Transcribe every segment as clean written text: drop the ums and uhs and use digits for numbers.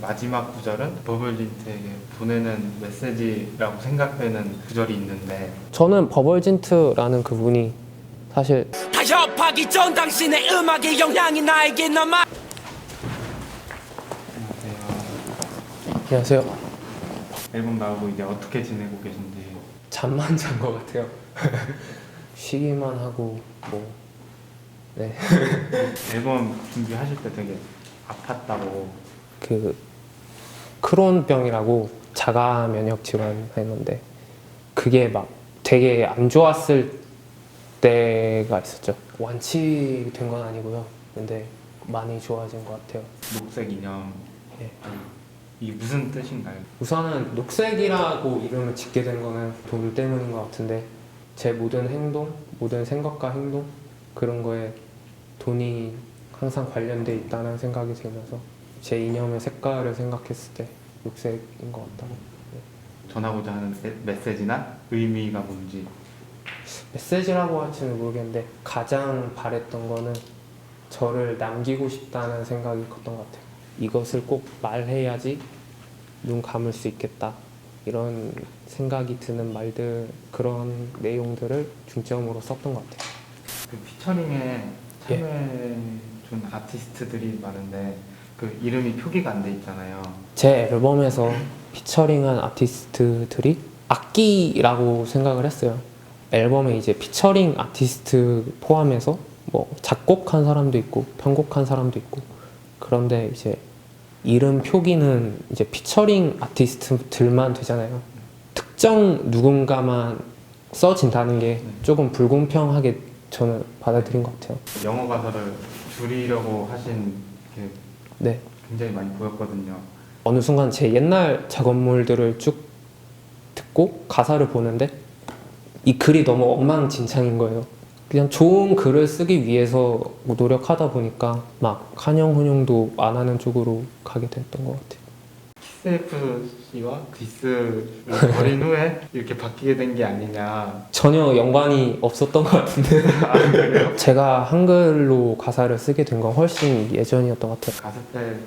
마지막 구절은 버벌진트에게 보내는 메시지라고 생각되는 구절이 있는데 저는 버벌진트라는 그분이 사실 타협하기 전 당신의 음악의 영향이 나에게 남아. 안녕하세요. 안녕하세요. 앨범 나오고 이제 어떻게 지내고 계신지. 잠만 잔 것 같아요. 쉬기만 하고 뭐 네. 앨범 준비하실 때 되게 아팠다고. 그 크론병이라고 자가 면역 질환인 건데 그게 막 되게 안 좋았을 때가 있었죠. 완치된 건 아니고요. 근데 많이 좋아진 것 같아요. 녹색 인형. 예. 이 무슨 뜻인가요? 우선은 녹색이라고 이름을 짓게 된 거는 돈 때문인 것 같은데 제 모든 행동, 모든 생각과 행동 그런 거에 돈이 항상 관련돼 있다는 생각이 들면서 제 이념의 색깔을 생각했을 때 녹색인 것 같다고. 네. 전하고자 하는 메시지나 의미가 뭔지. 메시지라고 할지는 모르겠는데 가장 바랬던 거는 저를 남기고 싶다는 생각이 컸던 것 같아요. 이것을 꼭 말해야지 눈 감을 수 있겠다 이런 생각이 드는 말들, 그런 내용들을 중점으로 썼던 것 같아요. 그 피처링에 참여해준 아티스트들이 많은데 그 이름이 표기가 안 돼 있잖아요. 제 앨범에서 피처링한 아티스트들이 악기라고 생각을 했어요. 앨범에 이제 피처링 아티스트 포함해서 뭐 작곡한 사람도 있고 편곡한 사람도 있고, 그런데 이제 이름 표기는 이제 피처링 아티스트들만 되잖아요. 특정 누군가만 써진다는 게 조금 불공평하게 저는 받아들인 것 같아요. 영어 가사를 줄이려고 하신 게 네. 굉장히 많이 보였거든요. 어느 순간 제 옛날 작업물들을 쭉 듣고 가사를 보는데 이 글이 너무 엉망진창인 거예요. 그냥 좋은 글을 쓰기 위해서 노력하다 보니까 막 한영 혼용도 안 하는 쪽으로 가게 됐던 것 같아요. 키스F 씨와 디스를 버린 후에 이렇게 바뀌게 된 게 아니냐. 전혀 연관이 없었던 것 같은데 제가 한글로 가사를 쓰게 된 건 훨씬 예전이었던 것 같아요. 가스펠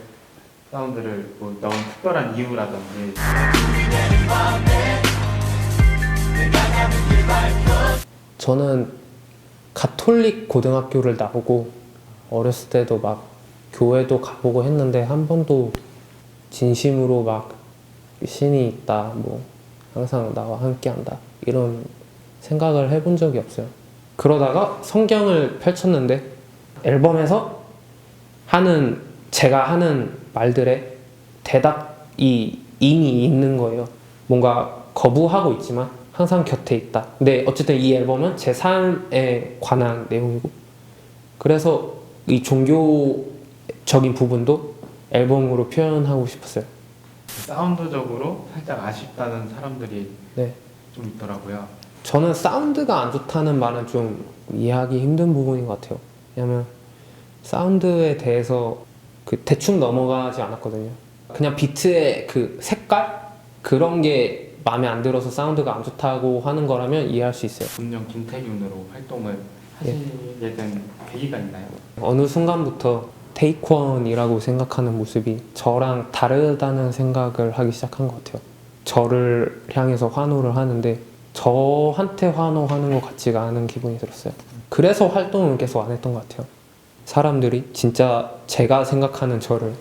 사운드를 뭐 너무 특별한 이유라든지. 저는 가톨릭 고등학교를 나오고 어렸을 때도 막 교회도 가보고 했는데 한 번도 진심으로 막 신이 있다, 뭐 항상 나와 함께한다 이런 생각을 해본 적이 없어요. 그러다가 성경을 펼쳤는데 앨범에서 제가 하는 말들의 대답이 이미 있는 거예요. 뭔가 거부하고 있지만 항상 곁에 있다. 근데 어쨌든 이 앨범은 제 삶에 관한 내용이고, 그래서 이 종교적인 부분도 앨범으로 표현하고 싶었어요. 사운드적으로 살짝 아쉽다는 사람들이 네. 좀 있더라고요. 저는 사운드가 안 좋다는 말은 좀 이해하기 힘든 부분인 것 같아요. 왜냐면 사운드에 대해서 대충 넘어가지 않았거든요. 그냥 비트의 그 색깔? 그런 게 마음에 안 들어서 사운드가 안 좋다고 하는 거라면 이해할 수 있어요. 분명 김태균으로 활동을 하시게 된 계기가 있나요? 어느 순간부터 테이크원이라고 생각하는 모습이 저랑 다르다는 생각을 하기 시작한 것 같아요. 저를 향해서 환호를 하는데 저한테 환호하는 것 같지가 않은 기분이 들었어요. 그래서 활동을 계속 안 했던 것 같아요. 사람들이 진짜 제가 생각하는 저를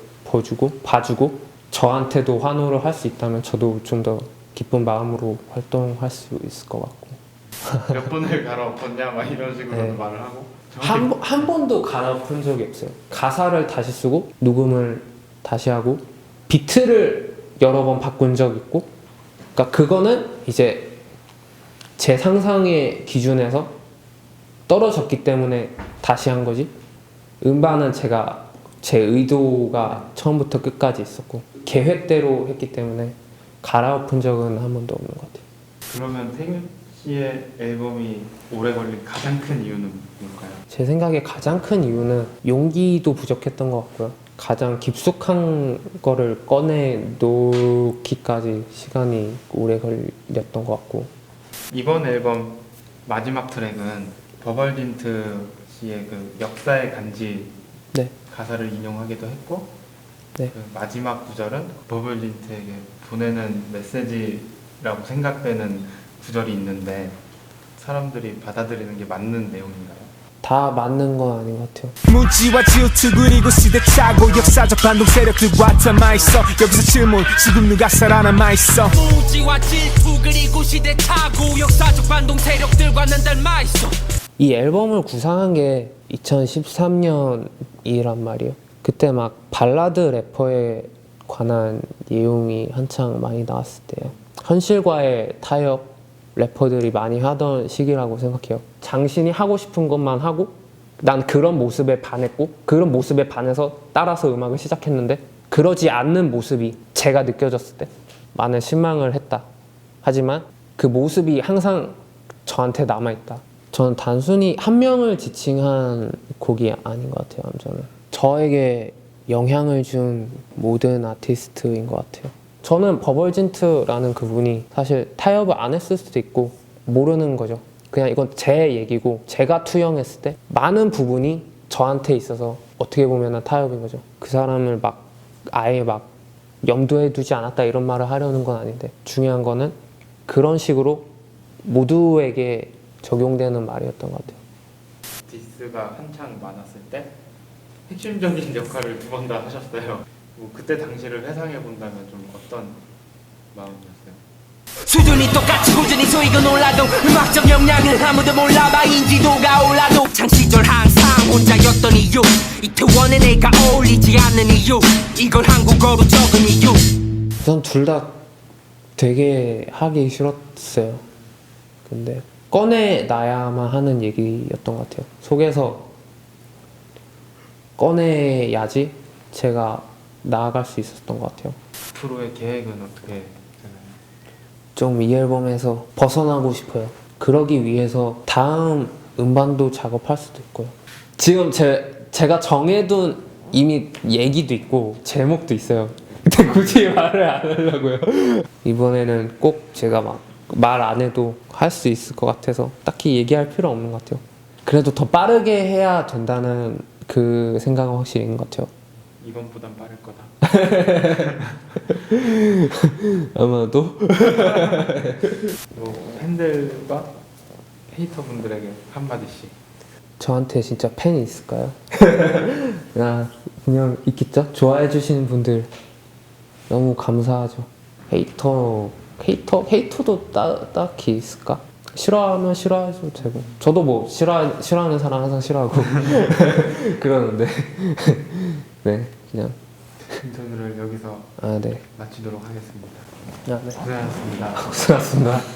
봐주고 저한테도 환호를 할 수 있다면 저도 좀 더 기쁜 마음으로 활동할 수 있을 것 같고. 몇 번을 갈아엎었냐 막 이런 식으로 네. 말을 하고. 한 번도 갈아엎은 적이 없어요. 가사를 다시 쓰고 녹음을 다시 하고 비트를 여러 번 바꾼 적 있고, 그러니까 그거는 이제 제 상상의 기준에서 떨어졌기 때문에 다시 한 거지, 음반은 제 의도가 처음부터 끝까지 있었고 계획대로 했기 때문에 갈아엎은 적은 한 번도 없는 것 같아요. 그러면 태균 씨의 앨범이 오래 걸린 가장 큰 이유는 뭘까요? 제 생각에 가장 큰 이유는 용기도 부족했던 것 같고요. 가장 깊숙한 거를 꺼내 놓기까지 시간이 오래 걸렸던 것 같고. 이번 앨범 마지막 트랙은 버벌진트 씨의 그 역사의 간지 네. 가사를 인용하기도 했고, 네. 그 마지막 구절은 버블린트에게 보내는 메시지라고 생각되는 구절이 있는데 사람들이 받아들이는 게 맞는 내용인가요? 다 맞는 건 아닌 것 같아요. 무지와 질투 그리고 시대착오 역사적 반동 세력들과 담아있어. 여기서 질문, 지금 누가 살아남아있어? 무지와 질투 그리고 시대착오 역사적 반동 세력들과는 닮아있어. 이 앨범을 구상한 게 2013년이란 말이에요. 그때 막 발라드 래퍼에 관한 내용이 한창 많이 나왔을 때요. 현실과의 타협 래퍼들이 많이 하던 시기라고 생각해요. 장신이 하고 싶은 것만 하고 난 그런 모습에 반했고 그런 모습에 반해서 따라서 음악을 시작했는데 그러지 않는 모습이 제가 느껴졌을 때 많은 실망을 했다. 하지만 그 모습이 항상 저한테 남아있다. 저는 단순히 한 명을 지칭한 곡이 아닌 것 같아요. 저는 저에게 영향을 준 모든 아티스트인 것 같아요. 저는 버벌진트라는 그분이 사실 타협을 안 했을 수도 있고 모르는 거죠. 그냥 이건 제 얘기고 제가 투영했을 때 많은 부분이 저한테 있어서 어떻게 보면 타협인 거죠. 그 사람을 막 아예 막 염두에 두지 않았다 이런 말을 하려는 건 아닌데 중요한 거는 그런 식으로 모두에게 적용되는 말이었던 것 같아요. 디스가 한창 많았을 때 핵심적인 역할을 두 번 다 하셨어요. 뭐 그때 당시를 회상해 본다면 좀 어떤 마음이었어요? 수준이 똑같이 꾸준히 쏘이고 놀라도 음악적 역량은 아무도 몰라봐 인지도가 올라도 창시절 항상 혼자였던 이유 이태원에 내가 어울리지 않는 이유 이걸 한국어로 적은 이유 우선 둘 다 되게 하기 싫었어요. 근데 꺼내놔야만 하는 얘기였던 것 같아요. 속에서 꺼내야지 제가 나아갈 수 있었던 것 같아요. 앞으로의 계획은 어떻게 되나요? 좀 이 앨범에서 벗어나고 싶어요. 그러기 위해서 다음 음반도 작업할 수도 있고요. 지금 제가 정해둔 이미 얘기도 있고 제목도 있어요. 근데 굳이 말을 안 하려고요. 이번에는 꼭 제가 막 말 안 해도 할 수 있을 것 같아서 딱히 얘기할 필요 없는 것 같아요. 그래도 더 빠르게 해야 된다는 그 생각은 확실히 있는 것 같아요. 이번보단 빠를 거다. 아마도. 뭐 팬들과 헤이터분들에게 한마디씩. 저한테 진짜 팬이 있을까요? 그냥 있겠죠? 좋아해 주시는 분들 너무 감사하죠. 헤이터도 딱히 있을까? 싫어하면 싫어해도 되고 저도 뭐 싫어하는 사람 항상 싫어하고 그러는데 네 그냥 인터뷰를 여기서 네. 마치도록 하겠습니다. 네. 고생하셨습니다. 고생하셨습니다.